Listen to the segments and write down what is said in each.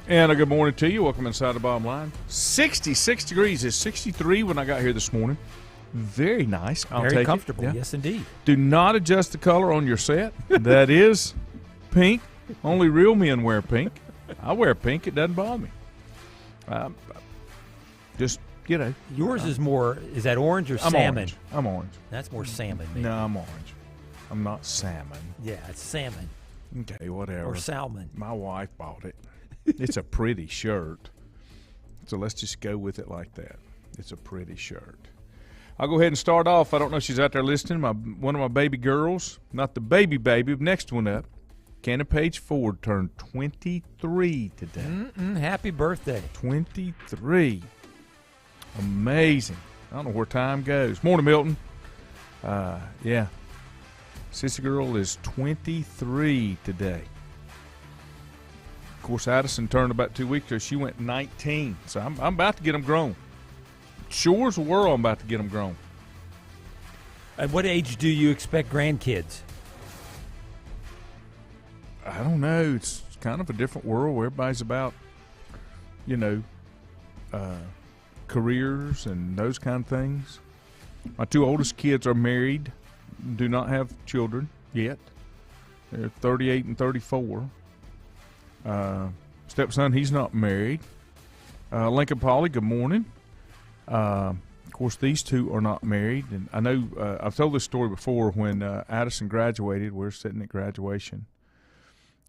And a good morning to you. Welcome inside the bottom line. 66 degrees. It's 63 when I got here this morning. Very nice. I'll Very take comfortable. it. Yeah. Yes, indeed. Do not adjust the color on your set. That is pink. Only real men wear pink. I wear pink. It doesn't bother me. Just, you know. Yours is more, is that orange or salmon? Orange. I'm orange. That's more salmon, maybe. No, I'm orange. I'm not salmon. Yeah, it's salmon. Okay, whatever. Or salmon. My wife bought it. It's a pretty shirt. So let's just go with it like that. It's a pretty shirt. I'll go ahead and start off. I don't know if she's out there listening. One of my baby girls, not the baby, next one up, Cannon Page Ford turned 23 today. Happy birthday. 23. Amazing. I don't know where time goes. Morning, Milton. Yeah. Sissy girl is 23 today. Of course, Addison turned about 2 weeks ago. She went 19. So I'm about to get them grown. Sure as the world, I'm about to get them grown. At what age do you expect grandkids? I don't know. It's kind of a different world where everybody's about, careers and those kind of things. My two oldest kids are married, do not have children yet. They're 38 and 34. Stepson, he's not married. Lincoln Polly, good morning. Of course, these two are not married. And I know I've told this story before when Addison graduated. We're sitting at graduation.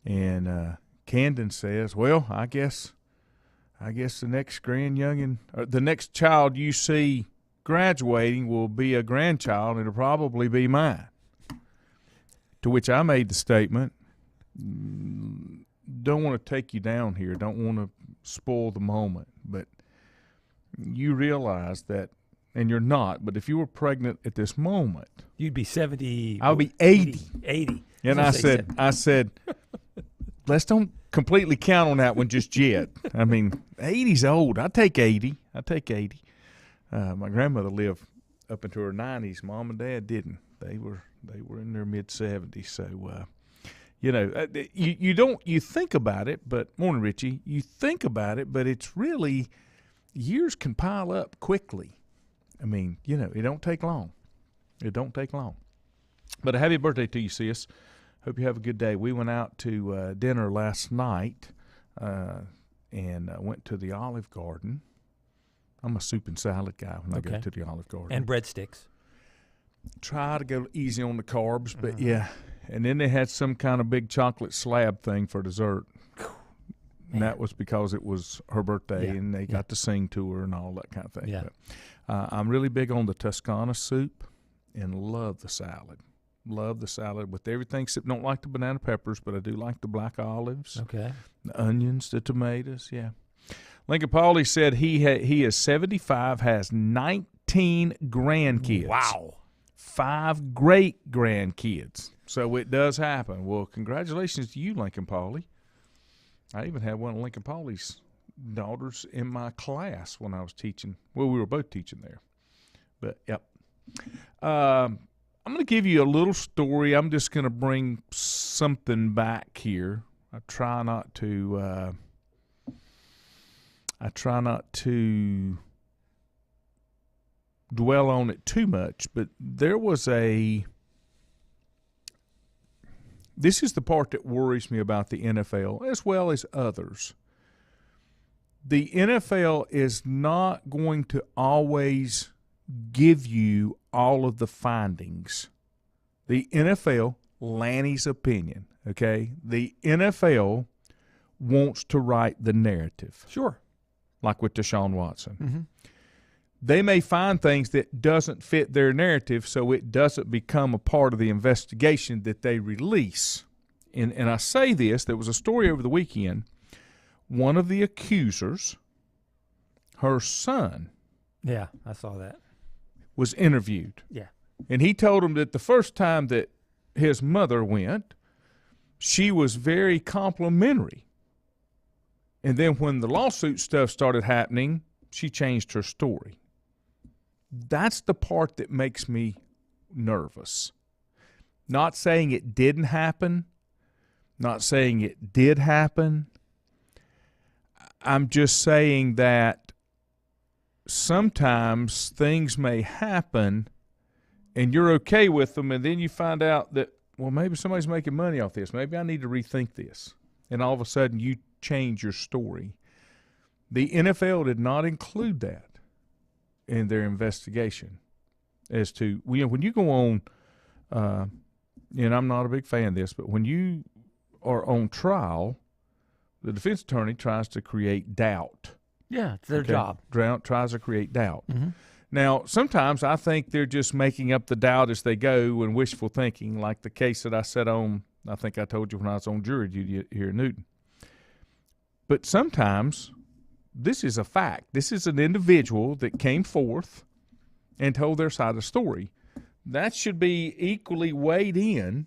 And Camden says, well, I guess the next the next child you see graduating will be a grandchild, and it'll probably be mine. To which I made the statement, don't want to take you down here, don't want to spoil the moment, but you realize that, and you're not, but if you were pregnant at this moment, You'd be 70. I would be 80. 80. And I said, let's don't completely count on that one just yet. I mean, 80's old. I take 80. My grandmother lived up into her 90s. Mom and Dad didn't. They were in their mid 70s. So, you think about it, but morning, Richie. You think about it, but it's really years can pile up quickly. I mean, it don't take long. It don't take long. But a happy birthday to you, sis. Hope you have a good day. We went out to dinner last night and went to the Olive Garden. I'm a soup and salad guy when I go to the Olive Garden. And breadsticks. Try to go easy on the carbs, but yeah. And then they had some kind of big chocolate slab thing for dessert. And that was because it was her birthday, and they got to sing to her and all that kind of thing. Yeah. But, I'm really big on the Toscana soup and love the salad. Love the salad with everything except don't like the banana peppers, but I do like the black olives. Okay. The onions, the tomatoes, yeah. Lincoln Pauly said he is 75, has 19 grandkids. Wow. 5 great grandkids. So it does happen. Well, congratulations to you, Lincoln Pauly. I even had one of Lincoln Pauly's daughters in my class when I was teaching. Well, we were both teaching there. But, yep. I'm going to give you a little story. I'm just going to bring something back here. I try not to dwell on it too much, but there was this is the part that worries me about the NFL as well as others. The NFL is not going to always give you all of the findings. The NFL, Lanny's opinion, okay? The NFL wants to write the narrative. Sure. Like with Deshaun Watson. Mm-hmm. They may find things that doesn't fit their narrative, so it doesn't become a part of the investigation that they release. And I say this, there was a story over the weekend. One of the accusers, her son. Yeah, I saw that. Was interviewed. Yeah. And he told him that the first time that his mother went, she was very complimentary. And then when the lawsuit stuff started happening, she changed her story. That's the part that makes me nervous. Not saying it didn't happen, not saying it did happen. I'm just saying that sometimes things may happen and you're okay with them, and then you find out that, well, maybe somebody's making money off this. Maybe I need to rethink this. And all of a sudden you change your story. The NFL did not include that in their investigation as to, when you go on, and I'm not a big fan of this, but when you are on trial, the defense attorney tries to create doubt. Yeah, it's their job. Tries to create doubt. Mm-hmm. Now, sometimes I think they're just making up the doubt as they go and wishful thinking, like the case that I sat on, I think I told you when I was on jury duty here in Newton. But sometimes this is a fact. This is an individual that came forth and told their side of the story. That should be equally weighed in,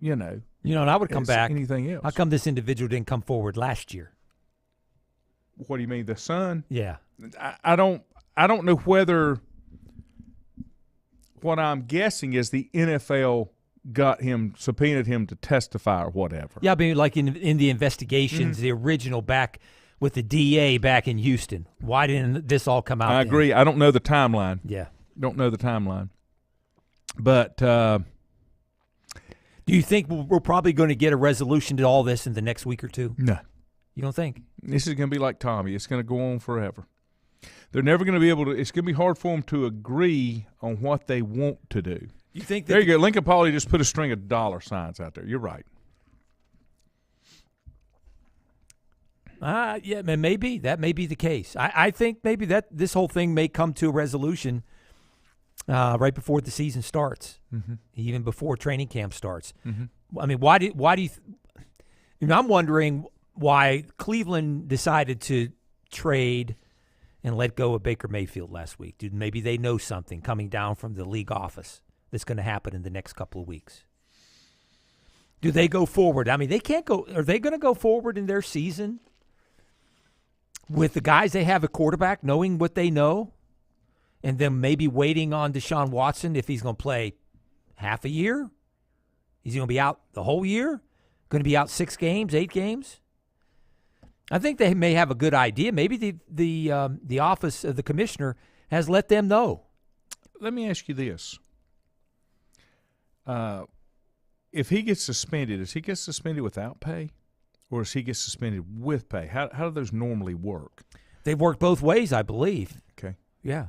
and I would come back. Anything else? How come this individual didn't come forward last year? What do you mean, the son? Yeah. I don't know whether – what I'm guessing is the NFL subpoenaed him to testify or whatever. Yeah, but like in the investigations, the original back with the DA back in Houston. Why didn't this all come out? I agree. I don't know the timeline. Yeah. Don't know the timeline. But do you think we're probably going to get a resolution to all this in the next week or two? No. You don't think? This is going to be like Tommy. It's going to go on forever. They're never going to be able to – it's going to be hard for them to agree on what they want to do. You think there you go. Lincoln Pauly just put a string of dollar signs out there. You're right. Yeah, maybe. That may be the case. I think maybe that this whole thing may come to a resolution right before the season starts, even before training camp starts. Mm-hmm. I mean, why do you I'm wondering why Cleveland decided to trade and let go of Baker Mayfield last week. Dude, maybe they know something coming down from the league office that's going to happen in the next couple of weeks. Do they go forward? I mean, they can't go. Are they going to go forward in their season with the guys they have at quarterback, knowing what they know, and then maybe waiting on Deshaun Watson if he's going to play half a year? Is he going to be out the whole year? Going to be out 6 games, 8 games? I think they may have a good idea. Maybe the office of the commissioner has let them know. Let me ask you this. If he gets suspended, does he get suspended without pay, or does he get suspended with pay? How do those normally work? They work both ways, I believe. Okay. Yeah.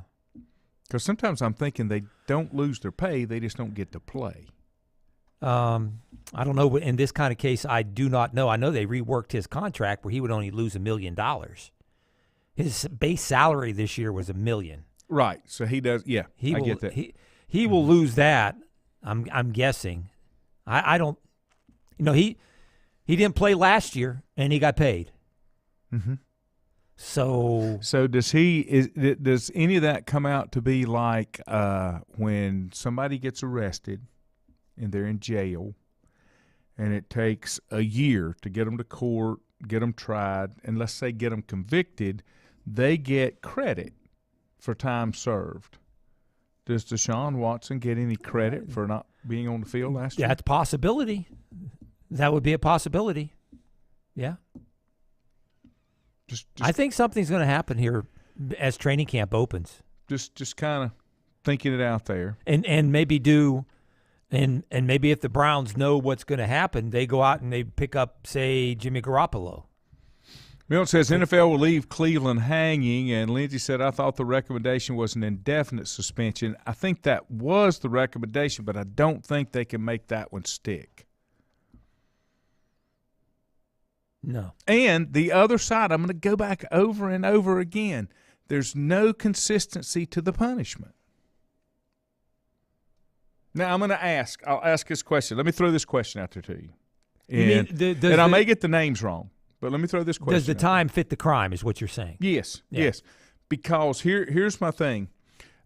Because sometimes I'm thinking they don't lose their pay, they just don't get to play. I don't know. In this kind of case, I do not know. I know they reworked his contract where he would only lose $1 million. His base salary this year was $1 million. Right. So he does. Yeah, I get that. He will lose that. I'm guessing. I don't. He didn't play last year and he got paid. Mm-hmm. So does does any of that come out to be like when somebody gets arrested and they're in jail, and it takes a year to get them to court, get them tried, and let's say get them convicted, they get credit for time served. Does Deshaun Watson get any credit for not being on the field last year? That's a possibility. That would be a possibility. Yeah. Just I think something's going to happen here as training camp opens. Just kind of thinking it out there. And maybe do – and maybe if the Browns know what's going to happen, they go out and they pick up, say, Jimmy Garoppolo. Milt says NFL will leave Cleveland hanging, and Lindsay said, I thought the recommendation was an indefinite suspension. I think that was the recommendation, but I don't think they can make that one stick. No. And the other side, I'm going to go back over and over again. There's no consistency to the punishment. Now, I'm going to ask. I'll ask this question. Let me throw this question out there to you. And I may get the names wrong, but let me throw this question. Does the time fit the crime is what you're saying? Yes, yes. Because here's my thing.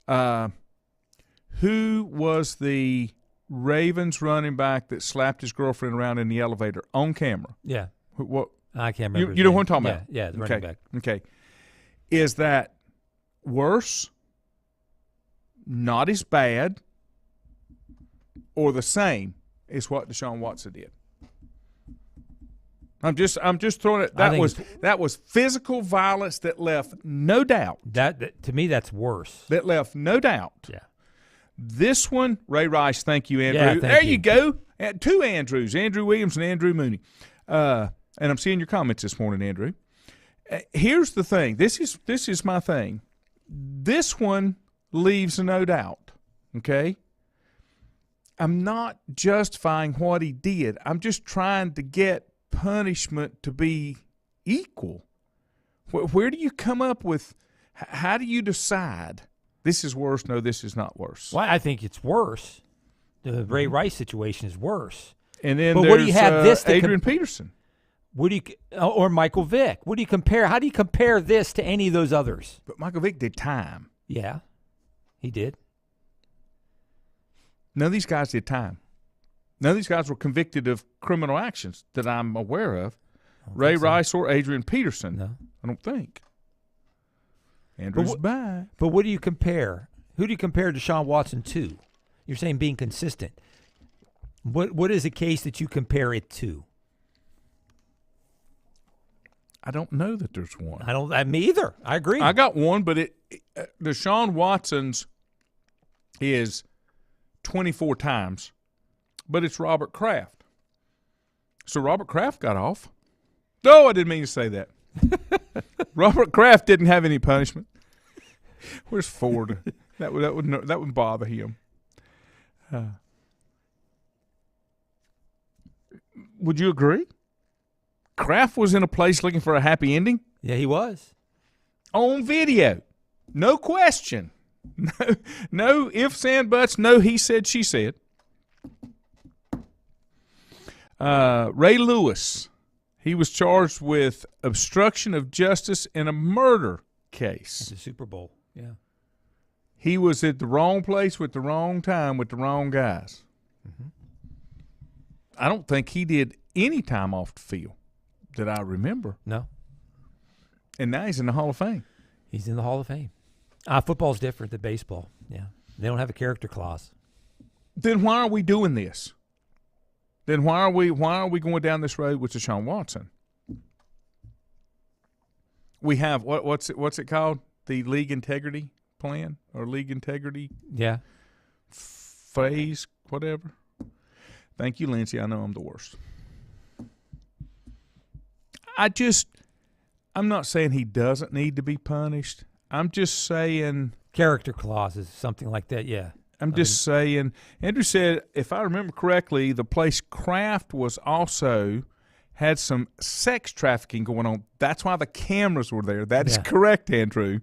Who was the Ravens running back that slapped his girlfriend around in the elevator on camera? Yeah. What? I can't remember. You know what I'm talking about? Yeah, the running back. Okay. Is that worse, not as bad, or the same as what Deshaun Watson did? I'm just throwing it. That was physical violence that left no doubt. That to me, that's worse. That left no doubt. Yeah. This one, Ray Rice. Thank you, Andrew. Yeah, thank there you. you go. Two Andrews, Andrew Williams and Andrew Mooney. And I'm seeing your comments this morning, Andrew. Here's the thing. This is my thing. This one leaves no doubt. Okay. I'm not justifying what he did. I'm just trying to get punishment to be equal. Where do you come up with? How do you decide this is worse? No, this is not worse. Well, I think it's worse. The Ray Rice situation is worse. And then but there's what do you have this Adrian Peterson. What do you or Michael Vick? What do you compare? How do you compare this to any of those others? But Michael Vick did time. Yeah, he did. None of these guys did time. None of these guys were convicted of criminal actions that I'm aware of. Ray Rice or Adrian Peterson. No. I don't think. Andrew's back. But what do you compare? Who do you compare Deshaun Watson to? You're saying being consistent. What is a case that you compare it to? I don't know that there's one. Me either. I agree. I got one, but Deshaun Watson's is 24 times, but it's Robert Kraft. So Robert Kraft got off. No, I didn't mean to say that. Robert Kraft didn't have any punishment. Where's Ford? That wouldn't bother him. Would you agree? Kraft was in a place looking for a happy ending. Yeah, he was. On video. No question. No ifs and buts. No he said, she said. Ray Lewis. He was charged with obstruction of justice in a murder case. It's a Super Bowl. Yeah. He was at the wrong place with the wrong time with the wrong guys. Mm-hmm. I don't think he did any time off the field that I remember. No. And now he's in the Hall of Fame. He's in the Hall of Fame. Football's different than baseball. Yeah. They don't have a character clause. Then why are we doing this? Then why are we going down this road with Deshaun Watson? We have what's it called? The league integrity plan or league integrity phase, whatever. Thank you, Lindsay. I know I'm the worst. I'm not saying he doesn't need to be punished. I'm just saying character clauses, something like that. Yeah. I'm just saying, Andrew said, if I remember correctly, the place Kraft was also had some sex trafficking going on. That's why the cameras were there. That is correct, Andrew.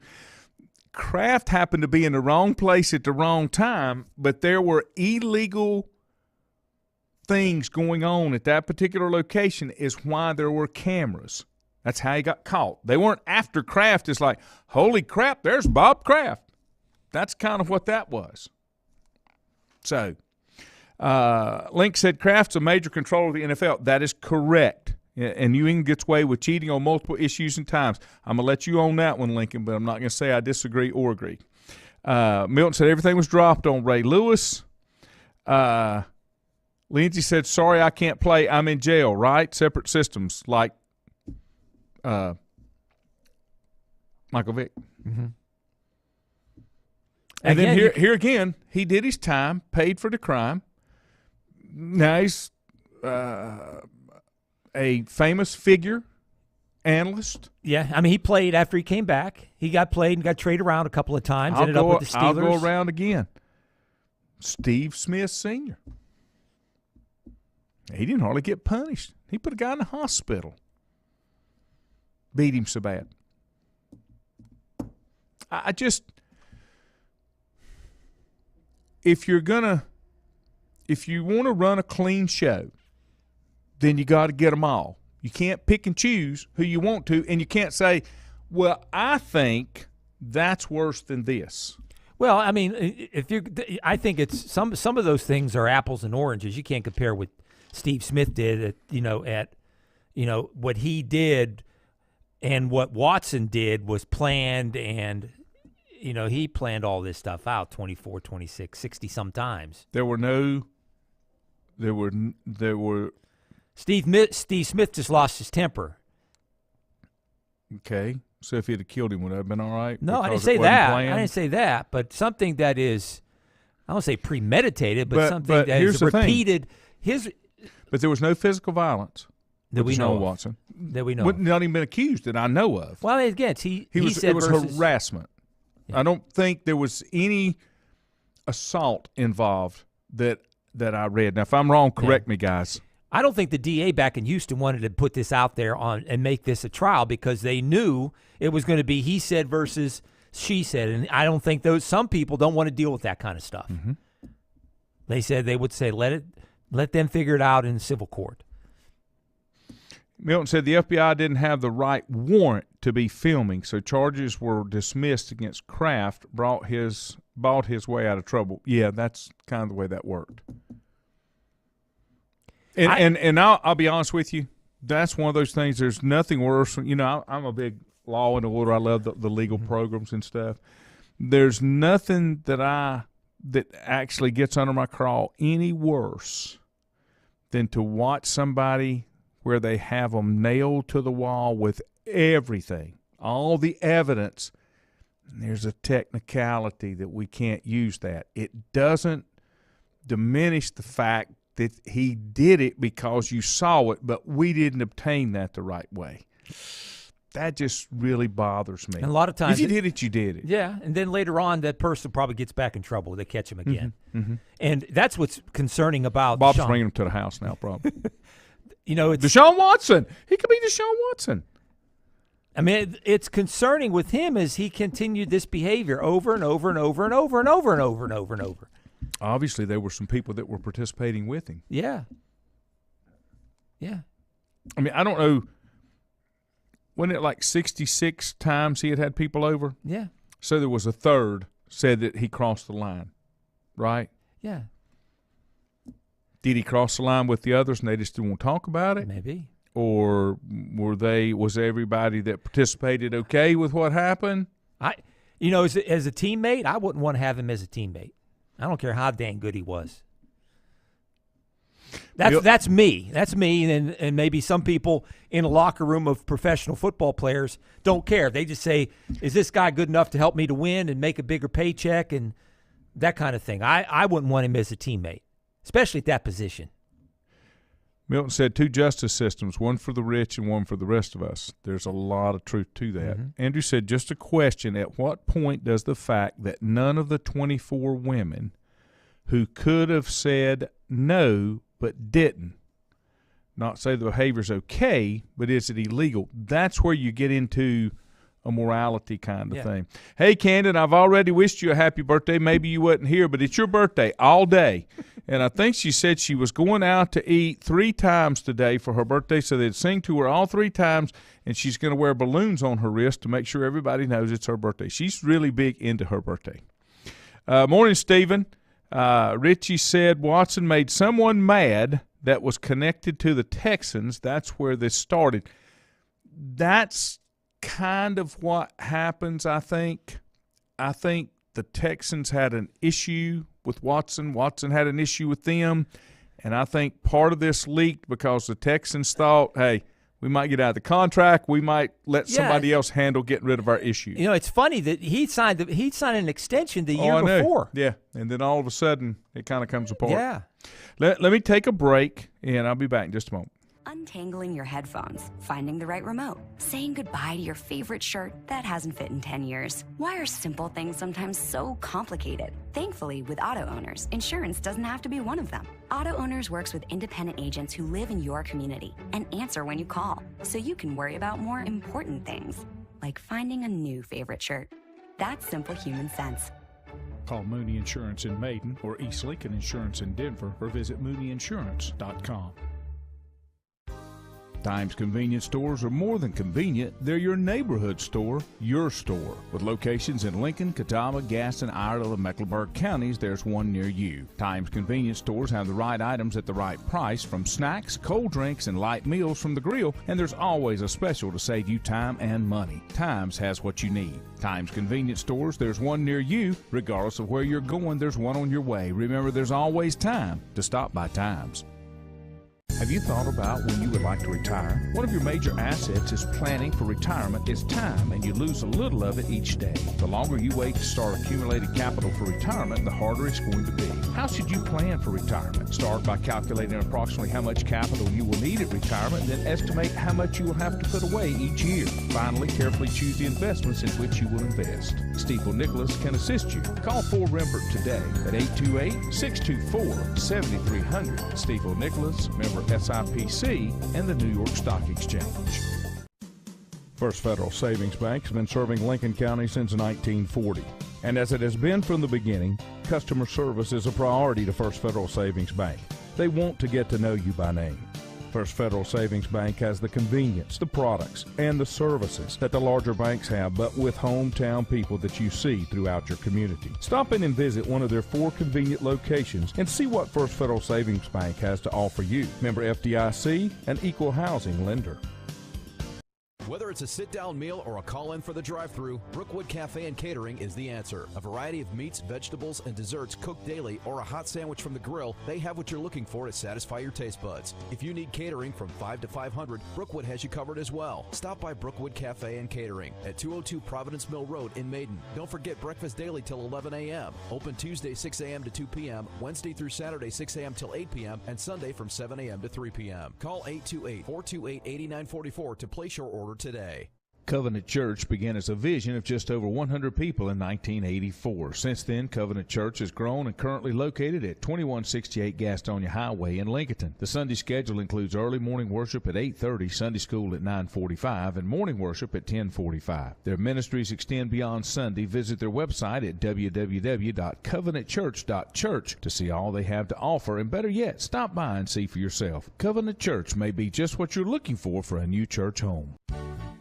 Kraft happened to be in the wrong place at the wrong time, but there were illegal things going on at that particular location is why there were cameras. That's how he got caught. They weren't after Kraft. It's like, holy crap, there's Bob Kraft. That's kind of what that was. So, Link said Kraft's a major controller of the NFL. That is correct. And New England gets away with cheating on multiple issues and times. I'm going to let you own that one, Lincoln, but I'm not going to say I disagree or agree. Milton said everything was dropped on Ray Lewis. Lindsay said, sorry, I can't play. I'm in jail, right? Separate systems like Michael Vick. Mm-hmm. And then here again, he did his time, paid for the crime. Now he's a famous figure, analyst. Yeah, I mean, he played after he came back. He got played and got traded around a couple of times. Ended up with the Steelers. I'll go around again. Steve Smith Sr. He didn't hardly get punished. He put a guy in the hospital. Beat him so bad. I just... If you want to run a clean show, then you got to get them all. You can't pick and choose who you want to, and you can't say, well, I think that's worse than this. Well, I mean, I think it's some of those things are apples and oranges. You can't compare what Steve Smith did at what he did and what Watson did was planned, and he planned all this stuff out 24, 26, 60 sometimes. There were Steve Smith just lost his temper. Okay. So if he'd have killed him, would that have been all right? No, I Because didn't say it wasn't that. planned? I didn't say that. But something that is, I don't say premeditated, but something but that here's is the thing. repeated. But there was no physical violence That with we know Deshaun of. Watson. That we know. Wouldn't not even been accused that I know of. Well, again, he said it was versus, harassment. Yeah. I don't think there was any assault involved that I read. Now, if I'm wrong, correct me, guys. I don't think the DA back in Houston wanted to put this out there on and make this a trial because they knew it was going to be he said versus she said, and I don't think some people don't want to deal with that kind of stuff. Mm-hmm. They said they would say let them figure it out in civil court. Milton said the FBI didn't have the right warrant to be filming, so charges were dismissed against Kraft. Bought his way out of trouble. Yeah, that's kind of the way that worked. And I'll be honest with you, that's one of those things. There's nothing worse. You know, I'm a big law and order. I love the legal programs and stuff. There's nothing that actually gets under my craw any worse than to watch somebody where they have them nailed to the wall with everything, all the evidence. And there's a technicality that we can't use that. It doesn't diminish the fact that he did it because you saw it, but we didn't obtain that the right way. That just really bothers me. And a lot of times, if you did it, you did it. Yeah, and then later on, that person probably gets back in trouble. They catch him again. Mm-hmm. And that's what's concerning about Bob's Deshaun. bringing him to the house now, probably. You know, it's Deshaun Watson. He could be Deshaun Watson. I mean, it's concerning with him as he continued this behavior over and over and over and over and over and over and over and over. Obviously, there were some people that were participating with him. Yeah. Yeah. I mean, I don't know. Wasn't it like 66 times he had people over? Yeah. So there was a third said that he crossed the line, right? Yeah. Did he cross the line with the others and they just didn't want to talk about it? Maybe. Or was everybody that participated okay with what happened? As a teammate, I wouldn't want to have him as a teammate. I don't care how dang good he was. That's me. That's me, and maybe some people in a locker room of professional football players don't care. They just say, is this guy good enough to help me to win and make a bigger paycheck and that kind of thing. I wouldn't want him as a teammate, especially at that position. Milton said 2 justice systems, one for the rich and one for the rest of us. There's a lot of truth to that. Mm-hmm. Andrew said, just a question, at what point does the fact that none of the 24 women who could have said no but didn't, not say the behavior's okay, but is it illegal? That's where you get into a morality kind of thing. Hey, Camden, I've already wished you a happy birthday. Maybe you wasn't here, but it's your birthday all day. And I think she said she was going out to eat 3 times today for her birthday, so they'd sing to her all 3 times, and she's going to wear balloons on her wrist to make sure everybody knows it's her birthday. She's really big into her birthday. Morning, Stephen. Richie said Watson made someone mad that was connected to the Texans. That's where this started. That's kind of what happens, I think. I think the Texans had an issue with Watson. Watson had an issue with them. And I think part of this leaked because the Texans thought, hey, we might get out of the contract. We might let somebody else handle getting rid of our issue. You know, it's funny that he signed an extension the year before. Yeah, and then all of a sudden it kind of comes apart. Yeah. Let me take a break, and I'll be back in just a moment. Untangling your headphones, finding the right remote, saying goodbye to your favorite shirt that hasn't fit in 10 years. Why are simple things sometimes so complicated? Thankfully, with auto owners, insurance doesn't have to be one of them. Auto Owners works with independent agents who live in your community and answer when you call, so you can worry about more important things, like finding a new favorite shirt. That's simple human sense. Call Mooney Insurance in Maiden or East Lincoln Insurance in Denver or visit MooneyInsurance.com. Times convenience stores are more than convenient. They're your neighborhood store, your store. With locations in Lincoln, Catawba, Gaston, Iredell, and Mecklenburg counties, there's one near you. Times convenience stores have the right items at the right price, from snacks, cold drinks, and light meals from the grill, and there's always a special to save you time and money. Times has what you need. Times convenience stores, there's one near you. Regardless of where you're going, there's one on your way. Remember, there's always time to stop by Times. Have you thought about when you would like to retire? One of your major assets is planning for retirement is time, and you lose a little of it each day. The longer you wait to start accumulating capital for retirement, the harder it's going to be. How should you plan for retirement? Start by calculating approximately how much capital you will need at retirement, and then estimate how much you will have to put away each year. Finally, carefully choose the investments in which you will invest. Stifel Nicholas can assist you. Call Ford Rembert today at 828-624-7300. Stifel Nicholas, member SIPC, and the New York Stock Exchange. First Federal Savings Bank has been serving Lincoln County since 1940. And as it has been from the beginning, customer service is a priority to First Federal Savings Bank. They want to get to know you by name. First Federal Savings Bank has the convenience, the products, and the services that the larger banks have, but with hometown people that you see throughout your community. Stop in and visit one of their 4 convenient locations and see what First Federal Savings Bank has to offer you. Member FDIC, an equal housing lender. Whether it's a sit-down meal or a call-in for the drive-thru, Brookwood Cafe and Catering is the answer. A variety of meats, vegetables, and desserts cooked daily, or a hot sandwich from the grill, they have what you're looking for to satisfy your taste buds. If you need catering from 5 to 500, Brookwood has you covered as well. Stop by Brookwood Cafe and Catering at 202 Providence Mill Road in Maiden. Don't forget breakfast daily till 11 a.m. Open Tuesday 6 a.m. to 2 p.m., Wednesday through Saturday 6 a.m. till 8 p.m., and Sunday from 7 a.m. to 3 p.m. Call 828-428-8944 to place your order today. Covenant Church began as a vision of just over 100 people in 1984. Since then, Covenant Church has grown and currently located at 2168 Gastonia Highway in Lincoln. The Sunday schedule includes early morning worship at 8:30, Sunday school at 9:45, and morning worship at 10:45. Their ministries extend beyond Sunday. Visit their website at www.covenantchurch.church to see all they have to offer, and better yet, stop by and see for yourself. Covenant Church may be just what you're looking for a new church home.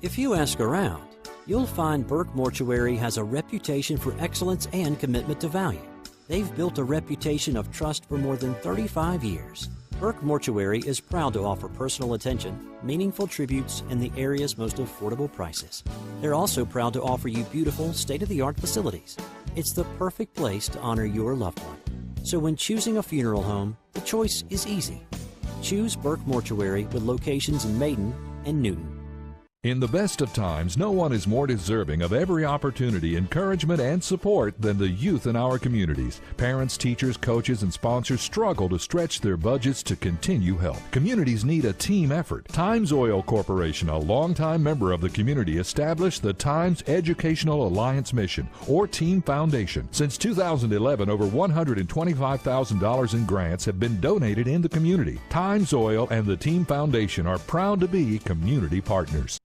If you ask around, you'll find Burke Mortuary has a reputation for excellence and commitment to value. They've built a reputation of trust for more than 35 years. Burke Mortuary is proud to offer personal attention, meaningful tributes, and the area's most affordable prices. They're also proud to offer you beautiful, state-of-the-art facilities. It's the perfect place to honor your loved one. So when choosing a funeral home, the choice is easy. Choose Burke Mortuary with locations in Maiden and Newton. In the best of times, no one is more deserving of every opportunity, encouragement, and support than the youth in our communities. Parents, teachers, coaches, and sponsors struggle to stretch their budgets to continue help. Communities need a team effort. Times Oil Corporation, a longtime member of the community, established the Times Educational Alliance Mission, or Team Foundation. Since 2011, over $125,000 in grants have been donated in the community. Times Oil and the Team Foundation are proud to be community partners.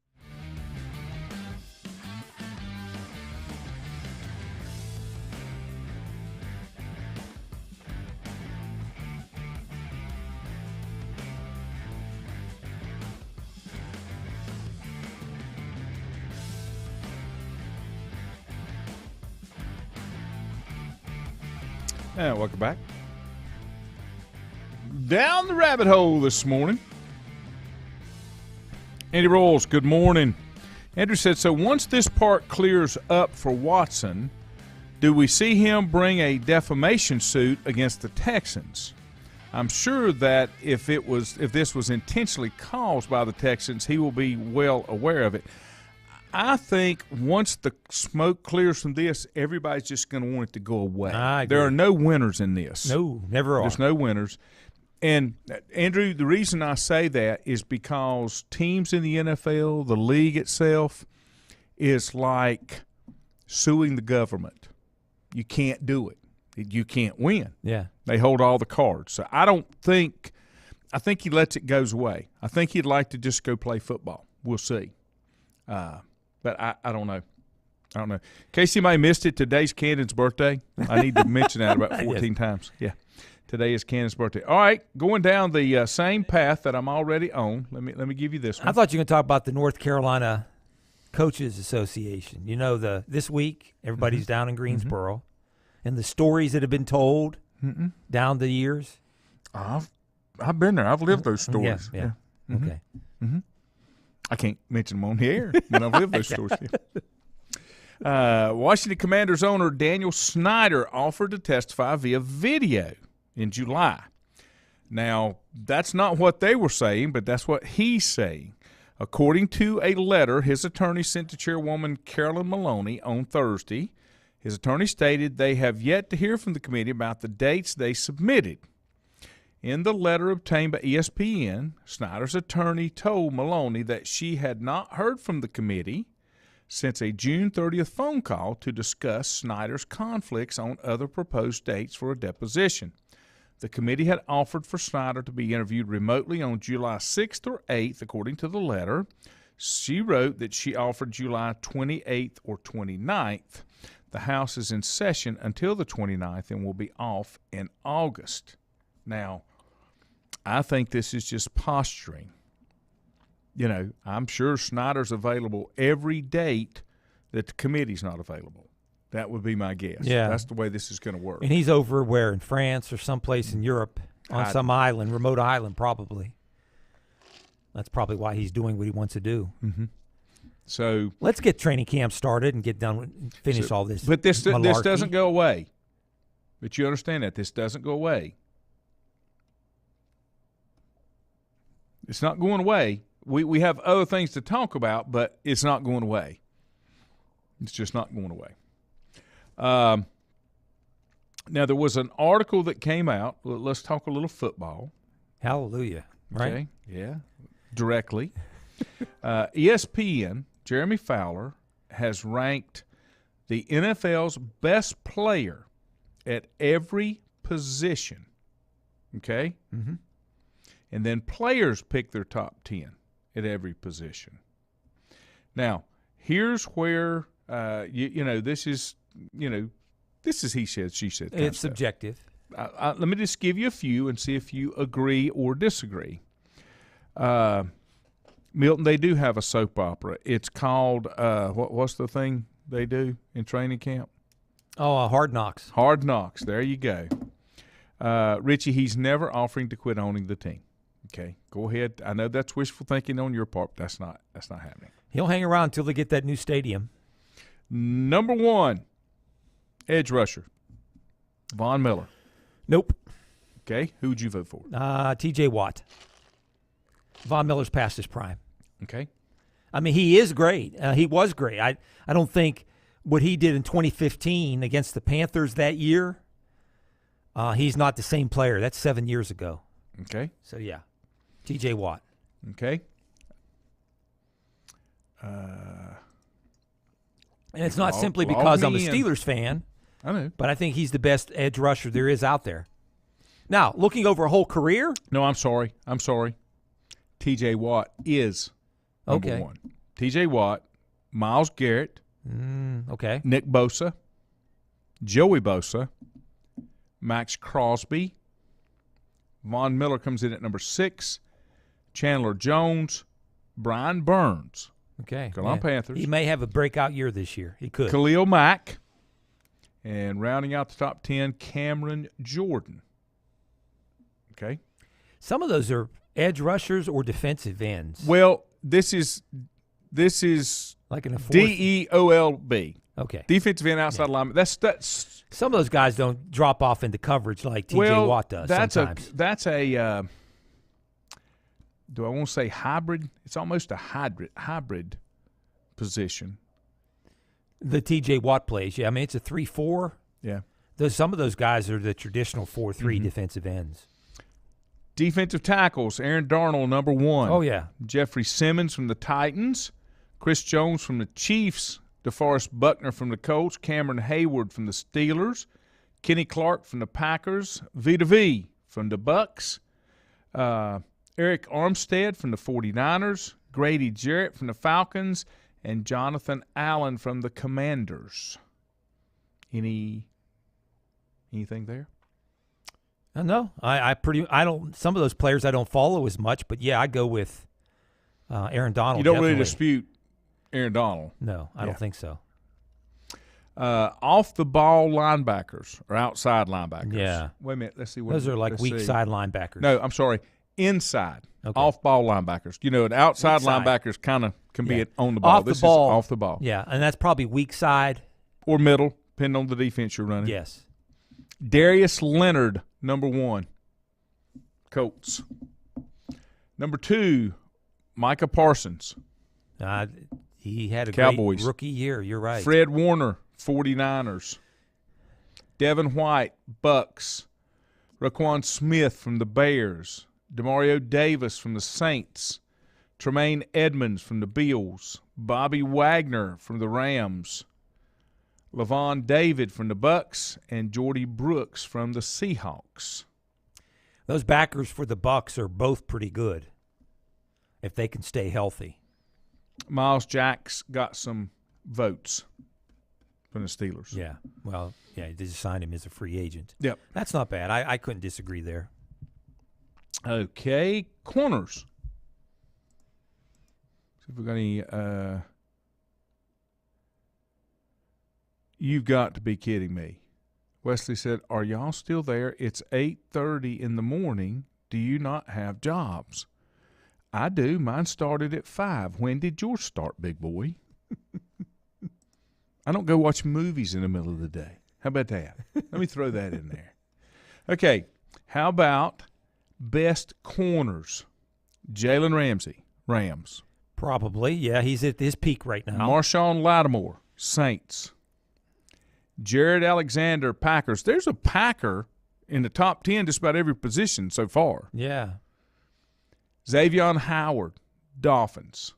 And welcome back. Down the rabbit hole this morning. Andy Rolls, good morning. Andrew said, so once this part clears up for Watson, do we see him bring a defamation suit against the Texans? I'm sure that if this was intentionally caused by the Texans, he will be well aware of it. I think once the smoke clears from this, everybody's just going to want it to go away. There are no winners in this. No, never are. There's no winners. And, Andrew, the reason I say that is because teams in the NFL, the league itself, is like suing the government. You can't do it. You can't win. Yeah. They hold all the cards. So I think he lets it go away. I think he'd like to just go play football. We'll see. But I don't know. In case anybody missed it, today's Cannon's birthday. I need to mention that about 14 times. Yeah. Today is Cannon's birthday. All right, going down the same path that I'm already on. Let me give you this one. I thought you were going to talk about the North Carolina Coaches Association. You know, this week everybody's down in Greensboro, and the stories that have been told down the years. I've been there. I've lived those stories. Yeah. Okay. I can't mention them on the air, but I've lived those stories. Washington Commanders owner Daniel Snyder offered to testify via video in July. Now, that's not what they were saying, but that's what he's saying. According to a letter his attorney sent to Chairwoman Carolyn Maloney on Thursday, his attorney stated they have yet to hear from the committee about the dates they submitted. In the letter obtained by ESPN, Snyder's attorney told Maloney that she had not heard from the committee since a June 30th phone call to discuss Snyder's conflicts on other proposed dates for a deposition. The committee had offered for Snyder to be interviewed remotely on July 6th or 8th, according to the letter. She wrote that she offered July 28th or 29th. The House is in session until the 29th and will be off in August. Now, I think this is just posturing. You know, I'm sure Snyder's available every date that the committee's not available. That would be my guess. Yeah. That's the way this is going to work. And he's over where, in France or someplace in Europe, on some island, remote island probably. That's probably why he's doing what he wants to do. Mm-hmm. So let's get training camp started and get done with, finish all this. But this malarkey. doesn't go away. But you understand that this doesn't go away. It's not going away. We have other things to talk about, but it's not going away. It's just not going away. Now, there was an article that came out. Let's talk a little football. Hallelujah. Right? Okay. Yeah. Directly. ESPN, Jeremy Fowler, has ranked the NFL's best player at every position. Okay? Mm-hmm. And then players pick their top 10 at every position. Now, here's where, this is he said, she said. It's subjective. Let me just give you a few and see if you agree or disagree. Milton, they do have a soap opera. It's called, what's the thing they do in training camp? Oh, Hard Knocks. Hard Knocks. There you go. Richie, he's never offering to quit owning the team. Okay, go ahead. I know that's wishful thinking on your part, but that's not happening. He'll hang around until they get that new stadium. Number 1, edge rusher, Von Miller. Nope. Okay, who'd you vote for? T.J. Watt. Von Miller's past his prime. Okay. I mean, he is great. He was great. I don't think what he did in 2015 against the Panthers that year, he's not the same player. That's 7 years ago. Okay. So, yeah, T.J. Watt. Okay. And it's not simply because I'm a Steelers fan. I know. But I think he's the best edge rusher there is out there. Now, looking over a whole career. No, I'm sorry. T.J. Watt is number 1. T.J. Watt, Myles Garrett, Okay. Nick Bosa, Joey Bosa, Max Crosby. Von Miller comes in at number 6. Chandler Jones, Brian Burns. Okay. Carolina Panthers. He may have a breakout year this year. He could. Khalil Mack. And rounding out the top 10, Cameron Jordan. Okay. Some of those are edge rushers or defensive ends. Well, this is like in a fourth. DEOLB. Okay. Defensive end, outside lineman. That's some of those guys don't drop off into coverage like T.J. Watt does sometimes. That's a do I want to say hybrid? It's almost a hybrid position. The T.J. Watt plays, yeah. I mean, it's a 3-4. Yeah. Some of those guys are the traditional 4-3 defensive ends. Defensive tackles, Aaron Darnold, number 1. Oh, yeah. Jeffrey Simmons from the Titans. Chris Jones from the Chiefs. DeForest Buckner from the Colts. Cameron Hayward from the Steelers. Kenny Clark from the Packers. Vita V from the Bucks. Eric Armstead from the 49ers. Grady Jarrett from the Falcons. And Jonathan Allen from the Commanders. Anything there? No, I don't. Some of those players I don't follow as much, but yeah, I go with Aaron Donald. You don't definitely. really dispute Aaron Donald. No, I don't think so. Off the ball linebackers or outside linebackers. Yeah. Wait a minute. Let's see. Those are like weak side linebackers. No, I'm sorry. Inside. Okay. Off ball linebackers. You know, an outside linebackers kind of can be on the ball. Off the ball. Is off the ball. Yeah, and that's probably weak side. Or middle, depending on the defense you're running. Yes. Darius Leonard, number 1. Colts. Number 2, Micah Parsons. He had a Cowboys. great rookie year. You're right. Fred Warner, 49ers. Devin White, Bucks. Raquan Smith from the Bears. Demario Davis from the Saints. Tremaine Edmonds from the Bills. Bobby Wagner from the Rams. Lavon David from the Bucks. And Jordy Brooks from the Seahawks. Those backers for the Bucks are both pretty good if they can stay healthy. Miles Jacks got some votes from the Steelers. Yeah. Well, yeah, they just signed him as a free agent. Yep. That's not bad. I couldn't disagree there. Okay, corners. See if we got any. You've got to be kidding me. Wesley said, "Are y'all still there? It's 8:30 in the morning. Do you not have jobs?" I do. Mine started at 5. When did yours start, big boy? I don't go watch movies in the middle of the day. How about that? Let me throw that in there. Okay, how about best corners? Jalen Ramsey, Rams. Probably. Yeah, he's at his peak right now. Marshawn Lattimore, Saints. Jared Alexander, Packers. There's a Packer in the top 10 just about every position so far. Yeah. Xavier Howard, Dolphins.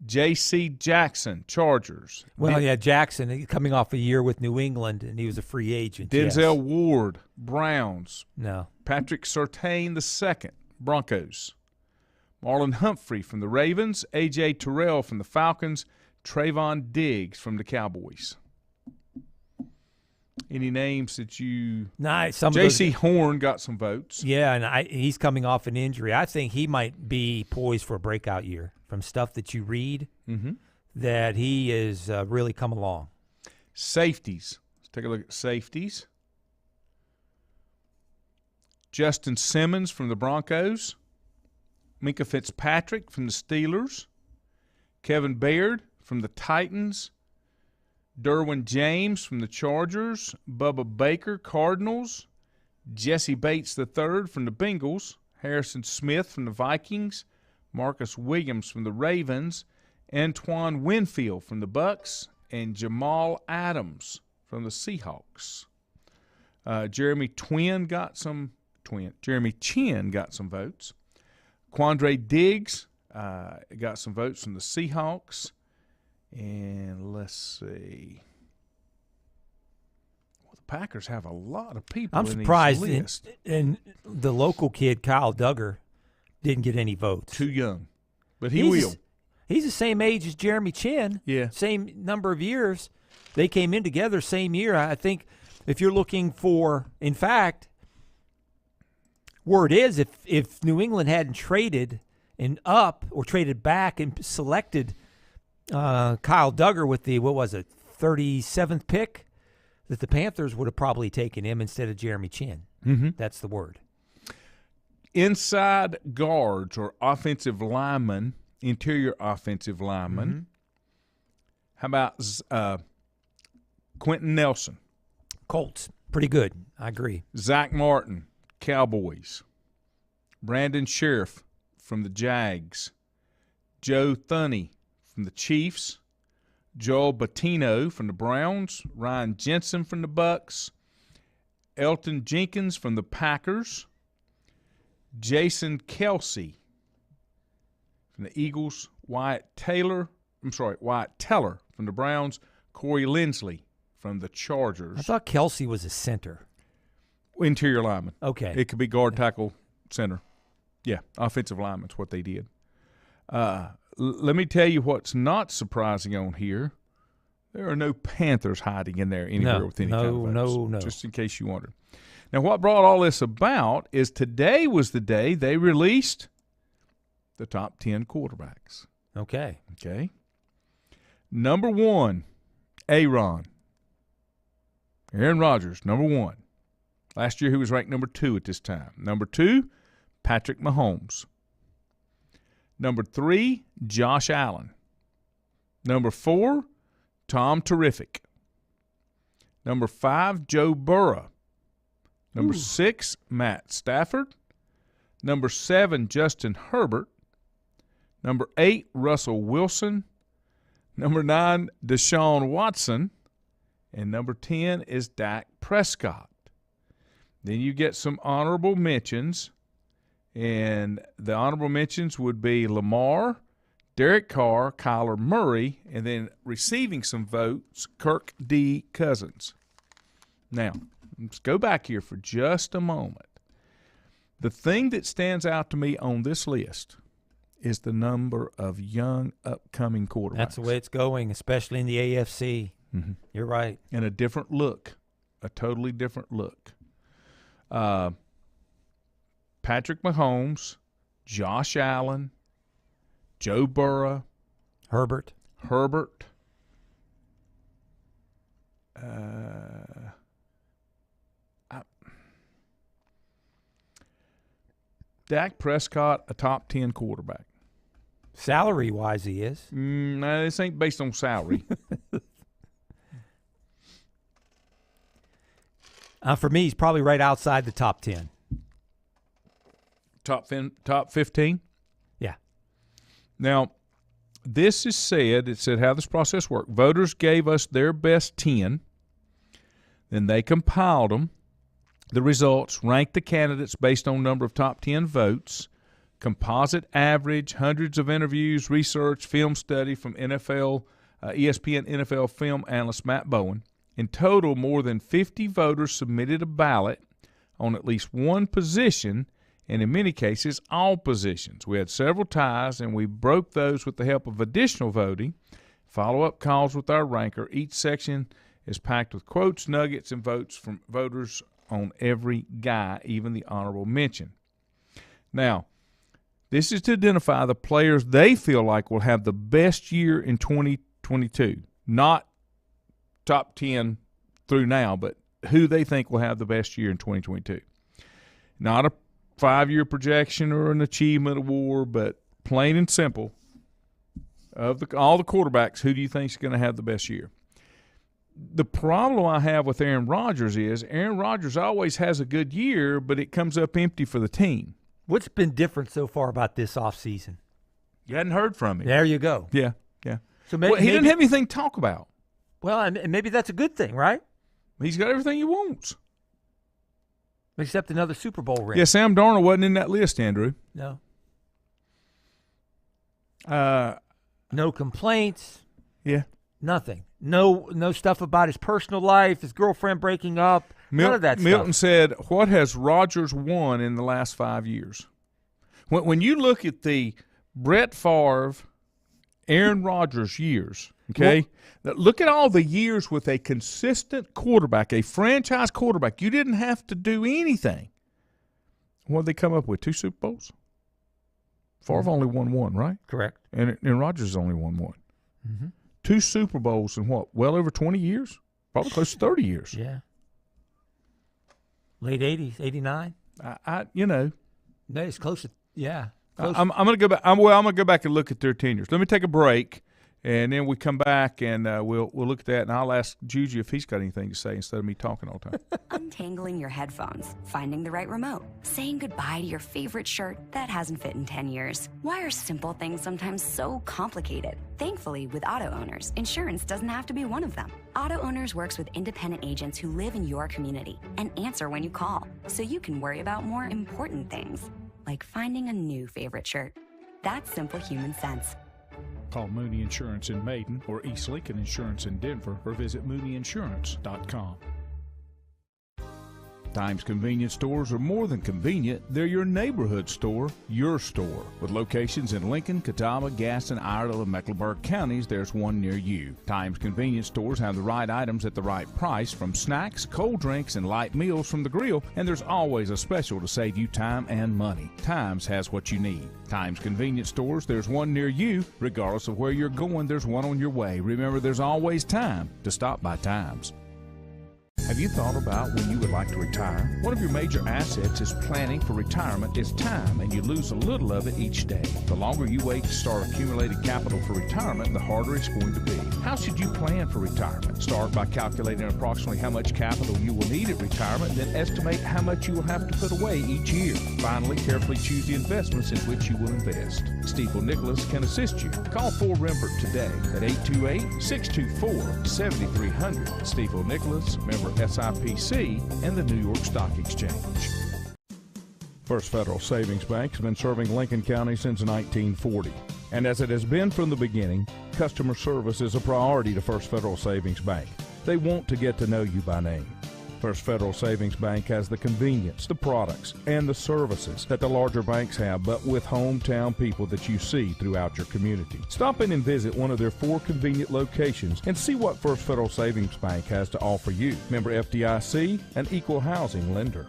J.C. Jackson, Chargers. Well, yeah, Jackson coming off a year with New England, and he was a free agent. Denzel Ward, Browns. No. Patrick Surtain II, Broncos. Marlon Humphrey from the Ravens. A.J. Terrell from the Falcons. Trayvon Diggs from the Cowboys. Any names that you – Nice. J.C. Horn got some votes. Yeah, and he's coming off an injury. I think he might be poised for a breakout year from stuff that you read that he is really come along. Safeties. Let's take a look at safeties. Justin Simmons from the Broncos. Minka Fitzpatrick from the Steelers. Kevin Baird from the Titans. Derwin James from the Chargers. Bubba Baker, Cardinals. Jesse Bates III from the Bengals. Harrison Smith from the Vikings. Marcus Williams from the Ravens. Antoine Winfield from the Bucks. And Jamal Adams from the Seahawks. Jeremy Chinn got some votes. Quandre Diggs got some votes from the Seahawks. And let's see. Well, the Packers have a lot of people. I'm in surprised. These lists. And the local kid, Kyle Duggar, didn't get any votes. Too young, but he will. He's the same age as Jeremy Chinn. Yeah. Same number of years. They came in together same year. I think if you're looking for, in fact, word is if New England hadn't traded or traded back and selected Kyle Duggar with the, 37th pick, that the Panthers would have probably taken him instead of Jeremy Chinn. Mm-hmm. That's the word. Inside guards or offensive linemen, interior offensive linemen. Mm-hmm. How about Quentin Nelson? Colts, pretty good. I agree. Zach Martin, Cowboys. Brandon Sheriff from the Jags. Joe Thuney from the Chiefs. Joel Bettino from the Browns. Ryan Jensen from the Bucks. Elton Jenkins from the Packers. Jason Kelsey from the Eagles. Wyatt Teller from the Browns. Corey Linsley from the Chargers. I thought Kelsey was a center. Interior lineman. Okay. It could be guard, tackle, center. Yeah, offensive lineman's what they did. Let me tell you what's not surprising on here. There are no Panthers hiding in there anywhere with any kind of votes. No. Just in case you wondered. Now, what brought all this about is today was the day they released the top 10 quarterbacks. Okay. Number 1, Aaron Rodgers, number 1. Last year he was ranked number 2 at this time. Number 2, Patrick Mahomes. Number 3, Josh Allen. Number 4, Tom Terrific. Number 5, Joe Burrow. Number 6, Matt Stafford. Number 7, Justin Herbert. Number 8, Russell Wilson. Number 9, Deshaun Watson. And number 10 is Dak Prescott. Then you get some honorable mentions. And the honorable mentions would be Lamar, Derek Carr, Kyler Murray, and then receiving some votes, Kirk D. Cousins. Now, let's go back here for just a moment. The thing that stands out to me on this list is the number of young upcoming quarterbacks. That's the way it's going, especially in the AFC. Mm-hmm. You're right. And a different look, a totally different look. Patrick Mahomes, Josh Allen, Joe Burrow, Herbert. Dak Prescott, a top 10 quarterback. Salary-wise, he is. No, this ain't based on salary. For me, he's probably right outside the top 10. Top 15? Yeah. Now, this is said, it said how this process worked. Voters gave us their best 10. Then they compiled them. The results ranked the candidates based on number of top 10 votes, composite average, hundreds of interviews, research, film study from ESPN NFL film analyst Matt Bowen. In total, more than 50 voters submitted a ballot on at least one position, and in many cases, all positions. We had several ties, and we broke those with the help of additional voting, follow-up calls with our ranker. Each section is packed with quotes, nuggets, and votes from voters on every guy, even the honorable mention. Now, this is to identify the players they feel like will have the best year in 2022, not top 10 through now, but who they think will have the best year in 2022. Not a 5-year projection or an achievement award, but plain and simple, of all the quarterbacks, who do you think is going to have the best year? The problem I have with Aaron Rodgers is Aaron Rodgers always has a good year, but it comes up empty for the team. What's been different so far about this offseason? You hadn't heard from him. There you go. Yeah. So maybe, he didn't have anything to talk about. Well, and maybe that's a good thing, right? He's got everything he wants. Except another Super Bowl ring. Yeah, Sam Darnold wasn't in that list, Andrew. No. No complaints. Yeah. Nothing. No stuff about his personal life, his girlfriend breaking up. None of that stuff. Milton said, what has Rodgers won in the last 5 years? When you look at the Brett Favre, Aaron Rodgers years, okay, look at all the years with a consistent quarterback, a franchise quarterback. You didn't have to do anything. What did they come up with? 2 Super Bowls? Favre only won 1, right? Correct. And Rodgers only won 1. Mm-hmm. 2 Super Bowls in what? Well over 20 years? Probably close to 30 years. Yeah. Late 80s, 89. It's close to, yeah. Close. I'm going to go back. I'm going to go back and look at their tenures. Let me take a break, and then we come back and we'll look at that. And I'll ask Juju if he's got anything to say instead of me talking all the time. Untangling your headphones, finding the right remote, saying goodbye to your favorite shirt that hasn't fit in 10 years. Why are simple things sometimes so complicated? Thankfully, with auto owners, insurance doesn't have to be one of them. Auto Owners works with independent agents who live in your community and answer when you call, so you can worry about more important things, like finding a new favorite shirt. That's simple human sense. Call Mooney Insurance in Maiden or East Lincoln Insurance in Denver or visit mooneyinsurance.com. Times convenience stores are more than convenient. They're your neighborhood store, your store. With locations in Lincoln, Catawba, Gaston, Iredell, and Mecklenburg counties, there's one near you. Times convenience stores have the right items at the right price, from snacks, cold drinks, and light meals from the grill, and there's always a special to save you time and money. Times has what you need. Times convenience stores, there's one near you. Regardless of where you're going, there's one on your way. Remember, there's always time to stop by Times. Have Have you thought about when you would like to retire? One of your major assets is planning for retirement is time, and you lose a little of it each day. The longer you wait to start accumulating capital for retirement, the harder it's going to be. How should you plan for retirement? Start by calculating approximately how much capital you will need at retirement, then estimate how much you will have to put away each year. Finally, carefully choose the investments in which you will invest. Steve Nicholas can assist you. Call 4Rembert today at 828-624-7300. Steve Nicholas, member SIPC, and the New York Stock Exchange. First Federal Savings Bank has been serving Lincoln County since 1940. And as it has been from the beginning, customer service is a priority to First Federal Savings Bank. They want to get to know you by name. First Federal Savings Bank has the convenience, the products, and the services that the larger banks have, but with hometown people that you see throughout your community. Stop in and visit one of their 4 convenient locations and see what First Federal Savings Bank has to offer you. Member FDIC, an equal housing lender.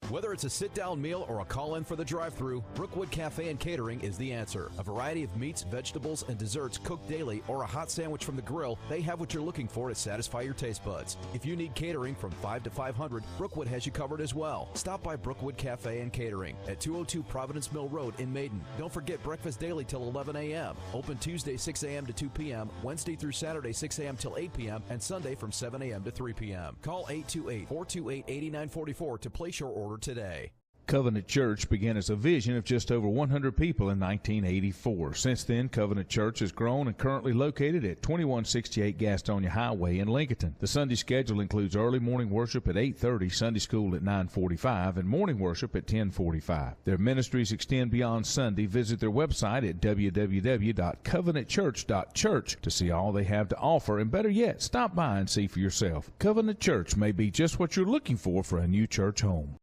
Whether it's a sit-down meal or a call-in for the drive-thru, Brookwood Cafe and Catering is the answer. A variety of meats, vegetables, and desserts cooked daily, or a hot sandwich from the grill, they have what you're looking for to satisfy your taste buds. If you need catering from 5 to 500, Brookwood has you covered as well. Stop by Brookwood Cafe and Catering at 202 Providence Mill Road in Maiden. Don't forget breakfast daily till 11 a.m. Open Tuesday 6 a.m. to 2 p.m., Wednesday through Saturday 6 a.m. till 8 p.m., and Sunday from 7 a.m. to 3 p.m. Call 828-428-8944 to place your order today. Covenant Church began as a vision of just over 100 people in 1984. Since then, Covenant Church has grown and currently located at 2168 Gastonia Highway in Lincoln. The Sunday schedule includes early morning worship at 8:30, Sunday school at 9:45, and morning worship at 10:45. Their ministries extend beyond Sunday. Visit their website at www.covenantchurch.church to see all they have to offer, and better yet, stop by and see for yourself. Covenant Church may be just what you're looking for a new church home.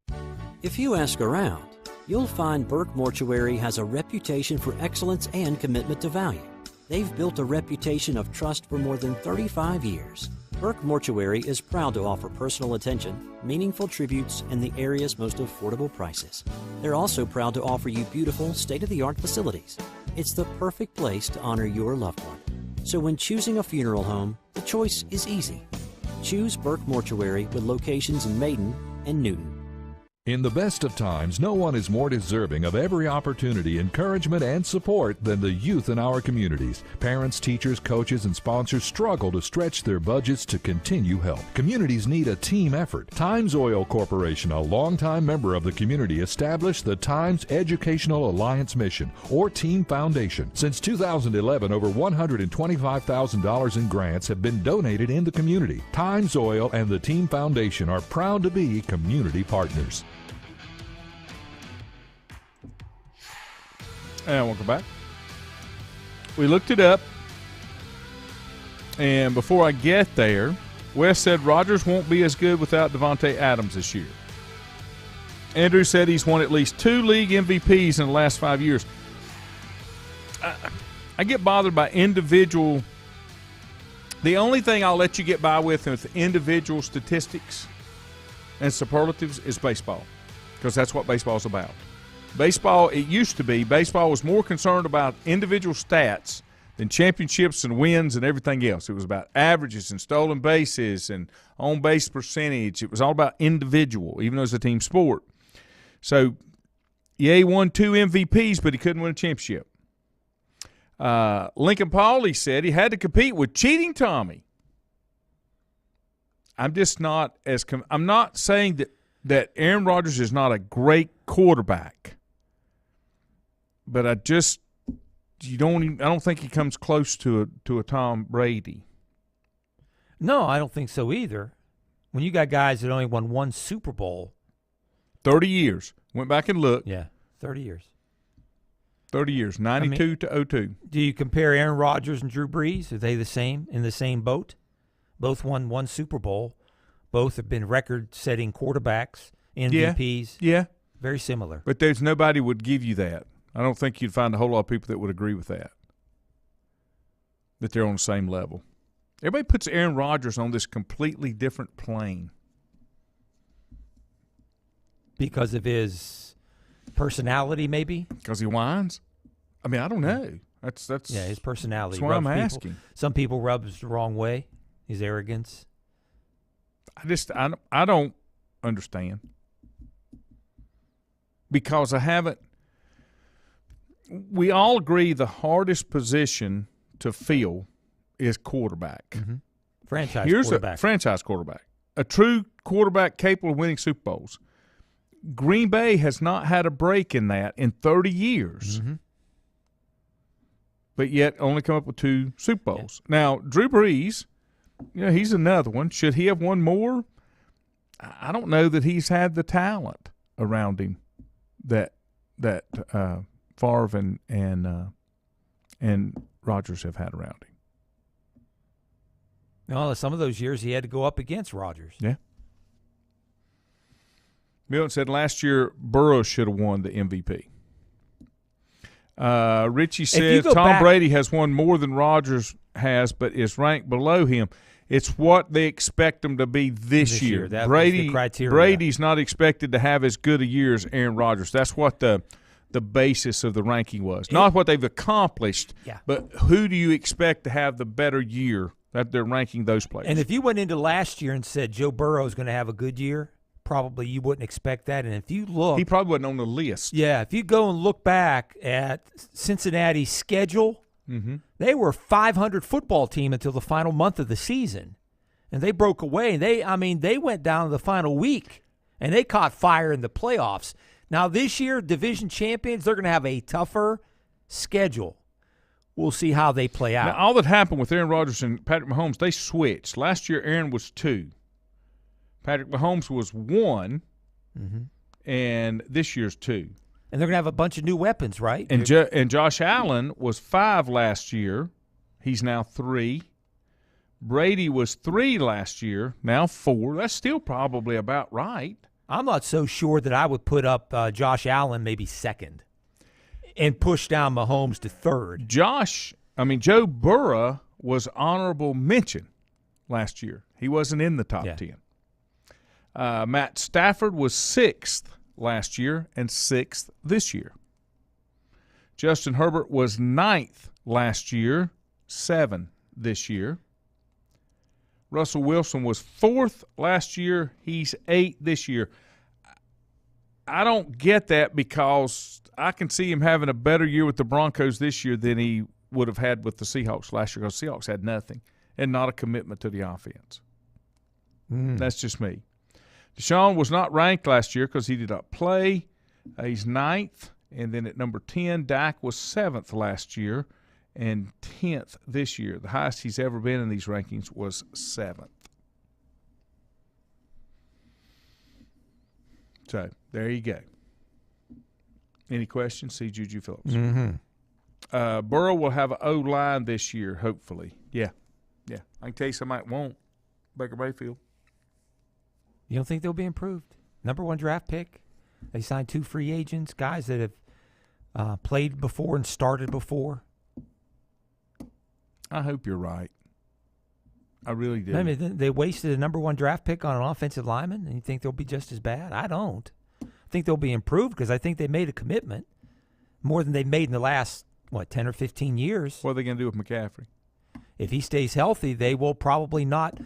If you ask around, you'll find Burke Mortuary has a reputation for excellence and commitment to value. They've built a reputation of trust for more than 35 years. Burke Mortuary is proud to offer personal attention, meaningful tributes, and the area's most affordable prices. They're also proud to offer you beautiful, state-of-the-art facilities. It's the perfect place to honor your loved one. So when choosing a funeral home, the choice is easy. Choose Burke Mortuary with locations in Maiden and Newton. In the best of times, no one is more deserving of every opportunity, encouragement, and support than the youth in our communities. Parents, teachers, coaches, and sponsors struggle to stretch their budgets to continue help. Communities need a team effort. Times Oil Corporation, a longtime member of the community, established the Times Educational Alliance Mission, or Team Foundation. Since 2011, over $125,000 in grants have been donated in the community. Times Oil and the Team Foundation are proud to be community partners. And welcome back. We looked it up, and before I get there, Wes said Rodgers won't be as good without Devontae Adams this year. Andrew said he's won at least 2 league MVPs in the last 5 years. I get bothered by individual. The only thing I'll let you get by with individual statistics and superlatives is baseball, because that's what baseball is about. Baseball, it used to be, baseball was more concerned about individual stats than championships and wins and everything else. It was about averages and stolen bases and on-base percentage. It was all about individual, even though it's a team sport. So, yeah, he won 2 MVPs, but he couldn't win a championship. Lincoln Pauley said he had to compete with cheating Tommy. I'm just not as I'm not saying that Aaron Rodgers is not a great quarterback. But I don't think he comes close to a Tom Brady. No, I don't think so either. When you got guys that only won 1 Super Bowl. 30 years. Went back and looked. Yeah, 30 years. 30 years, 92 to 02. Do you compare Aaron Rodgers and Drew Brees? Are they the same, in the same boat? Both won 1 Super Bowl. Both have been record-setting quarterbacks, MVPs. Yeah. Very similar. But there's nobody would give you that. I don't think you'd find a whole lot of people that would agree with that they're on the same level. Everybody puts Aaron Rodgers on this completely different plane. Because of his personality, maybe? Because he whines? I mean, I don't know. That's yeah, his personality. That's why I'm asking. Some people rubs the wrong way, his arrogance. I don't understand, because I haven't. We all agree the hardest position to fill is quarterback. Mm-hmm. Franchise quarterback. A true quarterback capable of winning Super Bowls. Green Bay has not had a break in that in 30 years. Mm-hmm. But yet only come up with 2 Super Bowls. Yeah. Now, Drew Brees, he's another one. Should he have won more? I don't know that he's had the talent around him that Favre and Rodgers have had around him. No, some of those years he had to go up against Rodgers. Yeah. Milton said last year Burrow should have won the MVP. Richie says Tom Brady has won more than Rodgers has, but is ranked below him. It's what they expect him to be this year. That was the criteria. Brady's not expected to have as good a year as Aaron Rodgers. That's what the basis of the ranking was. Not what they've accomplished, but who do you expect to have the better year that they're ranking those players. And if you went into last year and said Joe Burrow is going to have a good year, probably you wouldn't expect that. And if you look, he probably wasn't on the list. Yeah, if you go and look back at Cincinnati's schedule, they were a 500 football team until the final month of the season, and they broke away. They went down to the final week, and they caught fire in the playoffs. Now this year, division champions, they're going to have a tougher schedule. We'll see how they play out. Now, all that happened with Aaron Rodgers and Patrick Mahomes, they switched. Last year, Aaron was 2. Patrick Mahomes was 1, and this year's 2. And they're going to have a bunch of new weapons, right? And Josh Allen was 5 last year. He's now 3. Brady was 3 last year, now 4. That's still probably about right. I'm not so sure that I would put up Josh Allen maybe 2nd and push down Mahomes to 3rd. Joe Burrow was honorable mention last year. He wasn't in the top 10. Matt Stafford was 6th last year and 6th this year. Justin Herbert was 9th last year, 7 this year. Russell Wilson was 4th last year. He's 8 this year. I don't get that because I can see him having a better year with the Broncos this year than he would have had with the Seahawks last year, because the Seahawks had nothing and not a commitment to the offense. That's just me. Deshaun was not ranked last year because he did not play. He's 9th. And then at number 10, Dak was 7th last year and 10th this year. The highest he's ever been in these rankings was 7th. So there you go. Any questions? See Juju Phillips. Burrow will have an O-line this year, hopefully. Yeah. I can tell you somebody won't. Baker Mayfield. You don't think they'll be improved? Number 1 draft pick. They signed 2 free agents, guys that have played before and started before. I hope you're right. I really do. I mean, they wasted a number 1 draft pick on an offensive lineman, and you think they'll be just as bad? I don't. I think they'll be improved because I think they made a commitment more than they've made in the last, 10 or 15 years. What are they going to do with McCaffrey? If he stays healthy, they will probably not,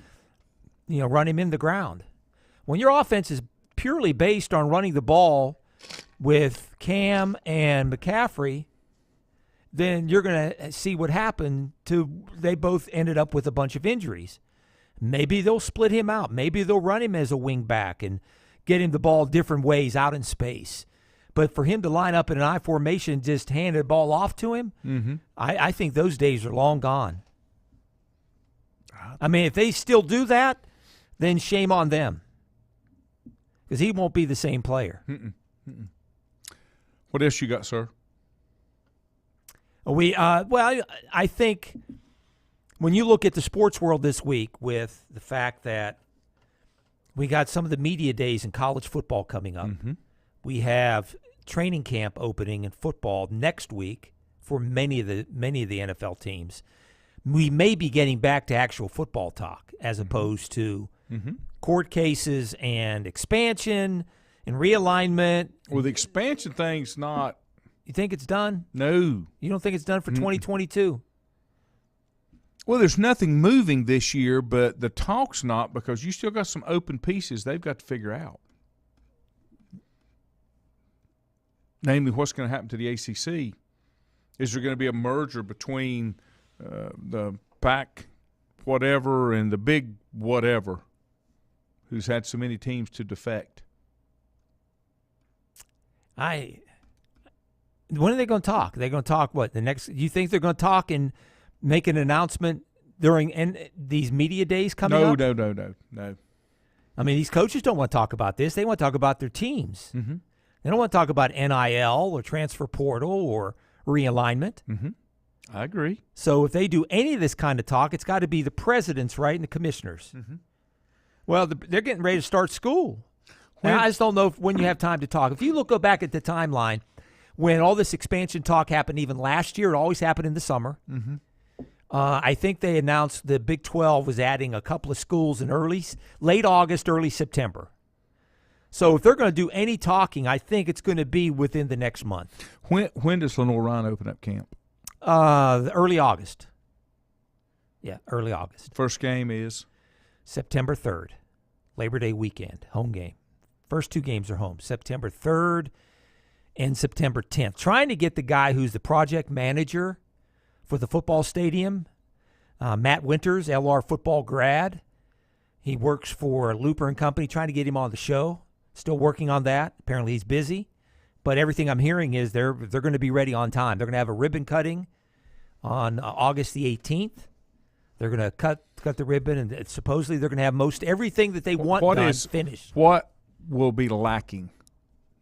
run him in the ground. When your offense is purely based on running the ball with Cam and McCaffrey, then you're going to see what happened they both ended up with a bunch of injuries. Maybe they'll split him out. Maybe they'll run him as a wing back and get him the ball different ways out in space. But for him to line up in an I formation and just hand the ball off to him, I think those days are long gone. I mean, if they still do that, then shame on them. Because he won't be the same player. What else you got, sir? I think when you look at the sports world this week with the fact that we got some of the media days in college football coming up, we have training camp opening in football next week for many of the NFL teams. We may be getting back to actual football talk as opposed to court cases and expansion and realignment. Well, the expansion thing's not. You think it's done? No. You don't think it's done for 2022? Well, there's nothing moving this year, but the talk's not, because you still got some open pieces they've got to figure out. Namely, what's going to happen to the ACC? Is there going to be a merger between the Pac whatever and the big whatever, who's had so many teams to defect? When are they going to talk? They're going to talk what? You think they're going to talk and make an announcement during these media days coming up? No. I mean, these coaches don't want to talk about this. They want to talk about their teams. Mm-hmm. They don't want to talk about NIL or transfer portal or realignment. Mm-hmm. I agree. So if they do any of this kind of talk, it's got to be the presidents, right, and the commissioners. Mm-hmm. Well, they're getting ready to start school. Now, I just don't know when you have time to talk. If you go back at the timeline, when all this expansion talk happened even last year, it always happened in the summer. Mm-hmm. I think they announced the Big 12 was adding a couple of schools in late August, early September. So if they're going to do any talking, I think it's going to be within the next month. When does Lenore Ryan open up camp? Early August. Yeah, early August. First game is? September 3rd, Labor Day weekend, home game. First two games are home, September 3rd and September 10th. Trying to get the guy who's the project manager for the football stadium, Matt Winters, LR football grad. He works for Looper & Company, trying to get him on the show. Still working on that. Apparently he's busy. But everything I'm hearing is they're going to be ready on time. They're going to have a ribbon cutting on August the 18th. They're going to cut the ribbon, and supposedly they're going to have most everything that they want finished. What will be lacking?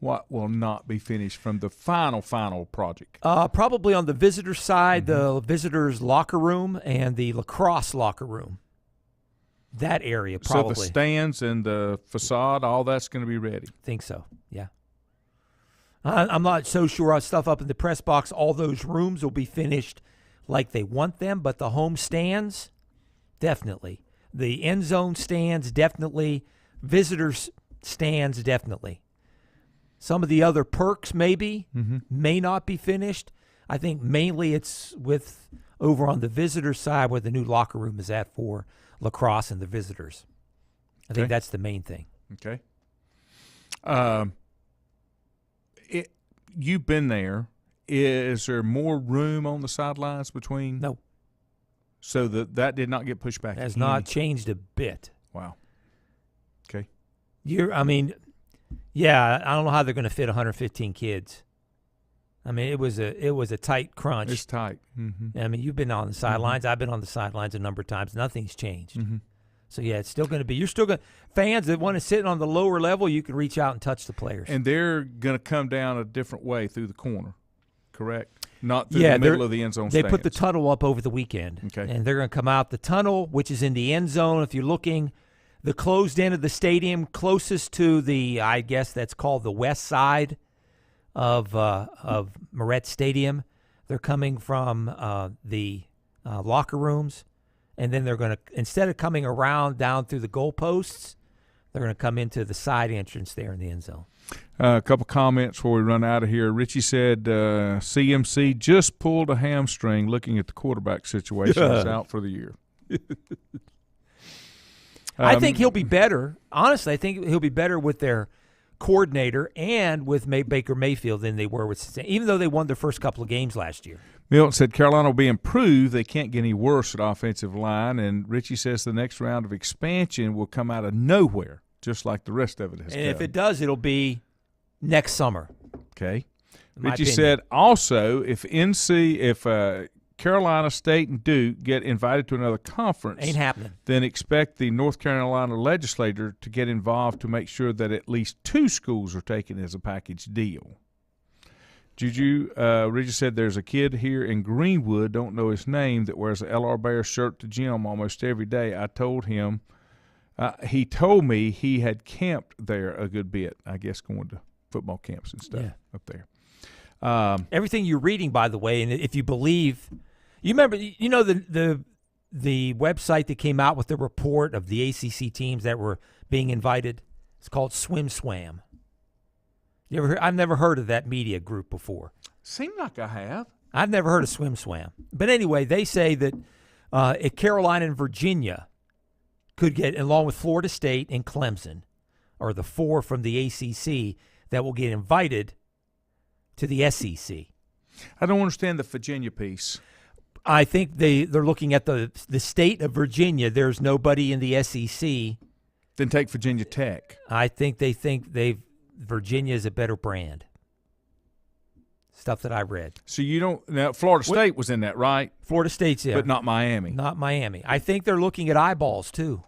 What will not be finished from the final project? Probably on the visitor side, the visitors' locker room and the lacrosse locker room. That area, probably. So the stands and the facade, all that's going to be ready? Think so, yeah. I'm not so sure on stuff up in the press box. All those rooms will be finished like they want them, but the home stands, definitely. The end zone stands, definitely. Visitors' stands, definitely. Some of the other perks may not be finished. I think mainly it's over on the visitor side where the new locker room is at for lacrosse and the visitors. I think that's the main thing. Okay. You've been there. Is there more room on the sidelines between? No. So that did not get pushed back? Has not changed a bit. Wow. Okay. Yeah, I don't know how they're going to fit 115 kids. I mean, it was a tight crunch. It's tight. Mm-hmm. I mean, you've been on the sidelines. I've been on the sidelines a number of times. Nothing's changed. Mm-hmm. So, yeah, it's still going to be – you're still going – fans that want to sit on the lower level, you can reach out and touch the players. And they're going to come down a different way through the corner, correct? Not through the middle of the end zone They stands. put the tunnel up over the weekend. Okay. And they're going to come out the tunnel, which is in the end zone. If you're looking – the closed end of the stadium closest to I guess that's called the west side of Moret Stadium. They're coming from the locker rooms, and then they're going to, instead of coming around down through the goalposts, they're going to come into the side entrance there in the end zone. A couple comments before we run out of here. Richie said CMC just pulled a hamstring looking at the quarterback situation. He's out for the year. I think he'll be better. Honestly, I think he'll be better with their coordinator and with Baker Mayfield than they were with, even though they won their first couple of games last year. Milton said Carolina will be improved. They can't get any worse at offensive line. And Richie says the next round of expansion will come out of nowhere, just like the rest of it has And done. if it does, it'll be next summer. Okay. Richie said also if Carolina State and Duke get invited to another conference, ain't happening. Then expect the North Carolina legislature to get involved to make sure that at least 2 schools are taken as a package deal. Reggie said there's a kid here in Greenwood, don't know his name, that wears a LR Bear shirt to gym almost every day. I told him, he told me he had camped there a good bit, I guess going to football camps and stuff up there. Everything you're reading, by the way, and if you believe – you remember, the website that came out with the report of the ACC teams that were being invited? It's called Swim Swam. You ever heard? I've never heard of that media group before. Seemed like I have. I've never heard of Swim Swam. But anyway, they say that At Carolina and Virginia could get, along with Florida State and Clemson, are the 4 from the ACC that will get invited to the SEC. I don't understand the Virginia piece. I think they're looking at the state of Virginia. There's nobody in the SEC. Then take Virginia Tech. I think Virginia is a better brand. Stuff that I read. So you don't now. Florida State was in that, right? Florida State's there, but not Miami. Not Miami. I think they're looking at eyeballs too.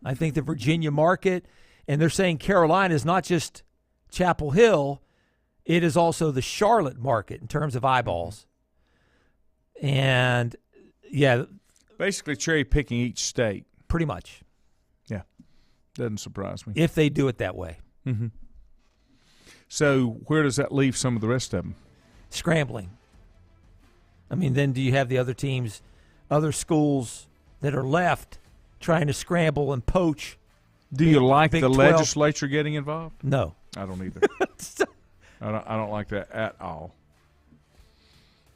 I think the Virginia market, and they're saying Carolina is not just Chapel Hill; it is also the Charlotte market in terms of eyeballs. And yeah, basically cherry picking each state, pretty much. Yeah, doesn't surprise me if they do it that way. Mm-hmm. So where does that leave some of the rest of them? Scrambling. I mean, then do you have the other teams, other schools that are left trying to scramble and poach? Do you like Big the 12? Legislature getting involved? No. I don't either. I don't like that at all.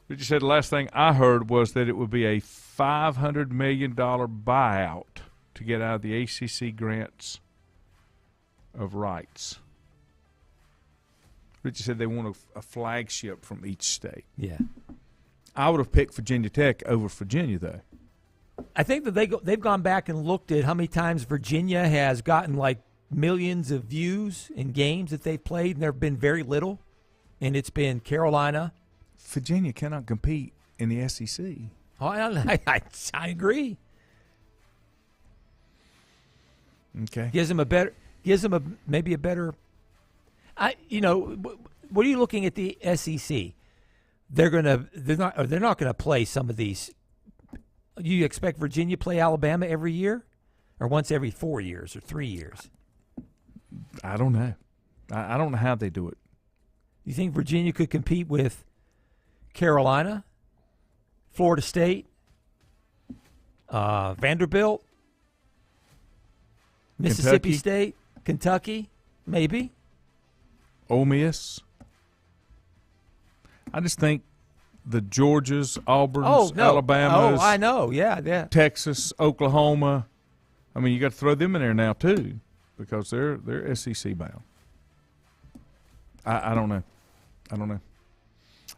But you said the last thing I heard was that it would be a $500 million buyout to get out of the ACC grants of rights. Richie said they want a flagship from each state. Yeah. I would have picked Virginia Tech over Virginia, though. I think that they've gone back and looked at how many times Virginia has gotten like millions of views in games that they've played, and there have been very little, and it's been Carolina. Virginia cannot compete in the SEC. Oh, I agree. Okay. Gives them maybe a better. What are you looking at the SEC? They're not gonna play some of these. You expect Virginia play Alabama every year, or once every 4 years or 3 years? I don't know. I don't know how they do it. You think Virginia could compete with Carolina, Florida State, Vanderbilt, Mississippi State, Kentucky, maybe? Ole Miss. I just think the Georgias, Auburns, Alabamas. Oh, I know. Yeah. Texas, Oklahoma. I mean, you got to throw them in there now too, because they're SEC bound. I don't know.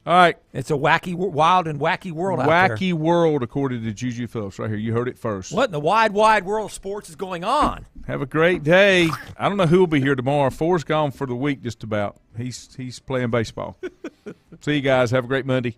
All right. It's a wild and wacky world out there. Wacky world, according to Juju Phillips, right here. You heard it first. What in the wide world of sports is going on? Have a great day. I don't know who will be here tomorrow. Forrest's gone for the week just about. He's playing baseball. See you guys. Have a great Monday.